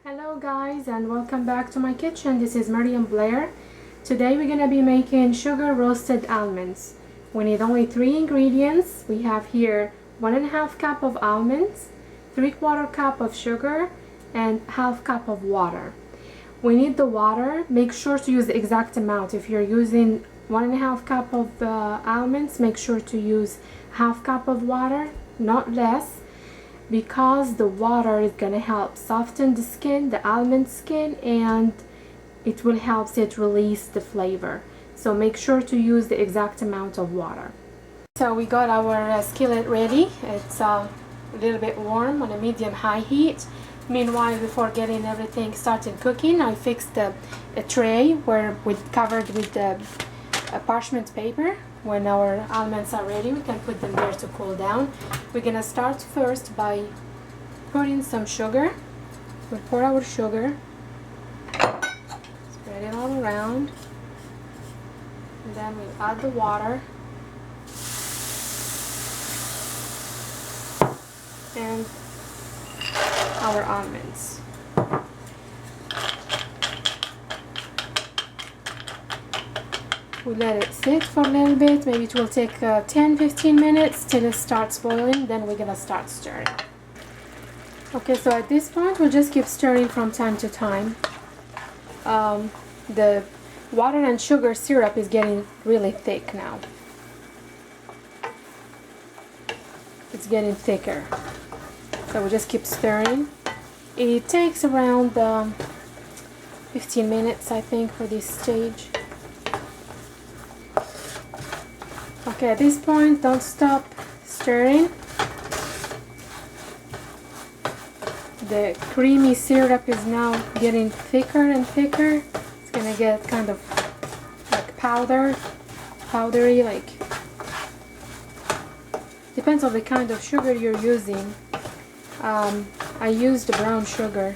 Hello guys, and welcome back to my kitchen. This is Mariam Blair. Today we're gonna be making sugar roasted almonds. We need only 3 ingredients. We have here 1.5 cup of almonds, 3/4 cup of sugar, and 1/2 cup of water. We need the water. Make sure to use the exact amount. If you're using 1.5 cup of almonds, make sure to use 1/2 cup of water, not less, because the water is going to help soften the skin, the almond skin, and it will help it release the flavor. So make sure to use the exact amount of water. So we got our skillet ready. It's a little bit warm on a medium-high heat. Meanwhile, before getting everything started cooking, I fixed a tray where we covered with the parchment paper. When our almonds are ready, we can put them there to cool down. We're gonna start first by putting some sugar. We'll pour our sugar, spread it all around, and then we'll add the water and our almonds. We let it sit for a little bit. Maybe it will take 10-15 minutes till it starts boiling. Then we're gonna start stirring. Okay, so at this point we'll just keep stirring from time to time. The water and sugar syrup is getting really thick now. It's getting thicker, so we'll just keep stirring. It takes around 15 minutes, I think, for this stage. Okay, at this point, don't stop stirring. The creamy syrup is now getting thicker and thicker. It's gonna get kind of like powdery, like, depends on the kind of sugar you're using. I used brown sugar.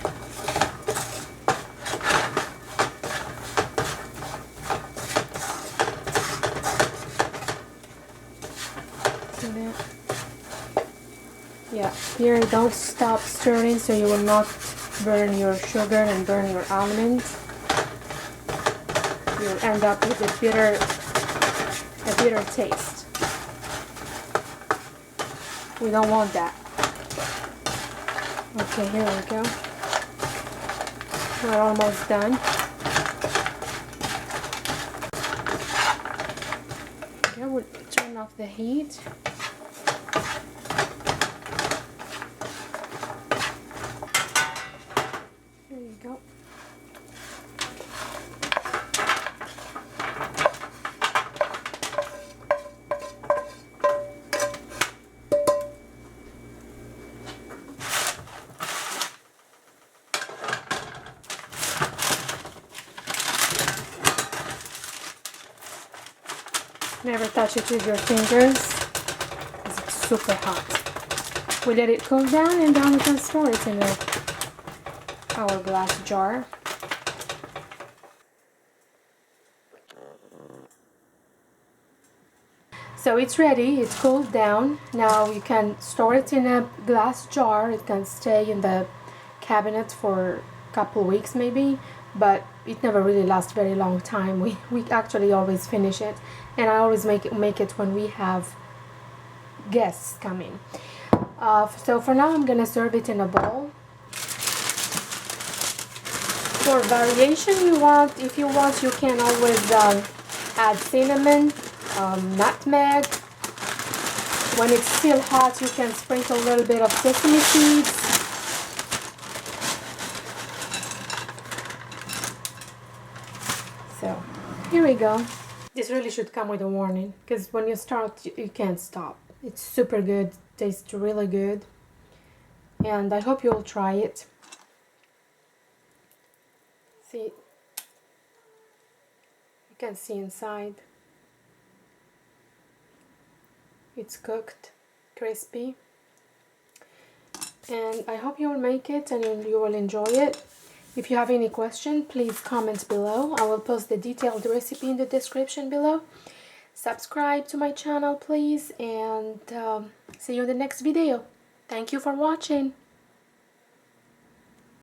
Yeah, here don't stop stirring so you will not burn your sugar and burn your almonds. You'll end up with a bitter taste. We don't want that. Okay, here we go. We're almost done. Okay, we'll turn off the heat. There you go. Never touch it with your fingers because it's super hot. We let it cool down and then we can store it in our glass jar. So it's ready, it's cooled down. Now you can store it in a glass jar. It can stay in the cabinet for a couple weeks maybe, but it never really lasts very long time. We actually always finish it, and I always make it when we have guests coming. So for now I'm gonna serve it in a bowl. For variation, if you want, you can always add cinnamon, nutmeg. When it's still hot, you can sprinkle a little bit of sesame seeds. So here we go. This really should come with a warning, because when you start, you can't stop. It's super good, tastes really good, and I hope you'll try it. See, you can see inside. It's cooked, crispy, and I hope you will make it and you will enjoy it. If you have any question, please comment below. I will post the detailed recipe in the description below. Subscribe to my channel, please, and see you in the next video. Thank you for watching.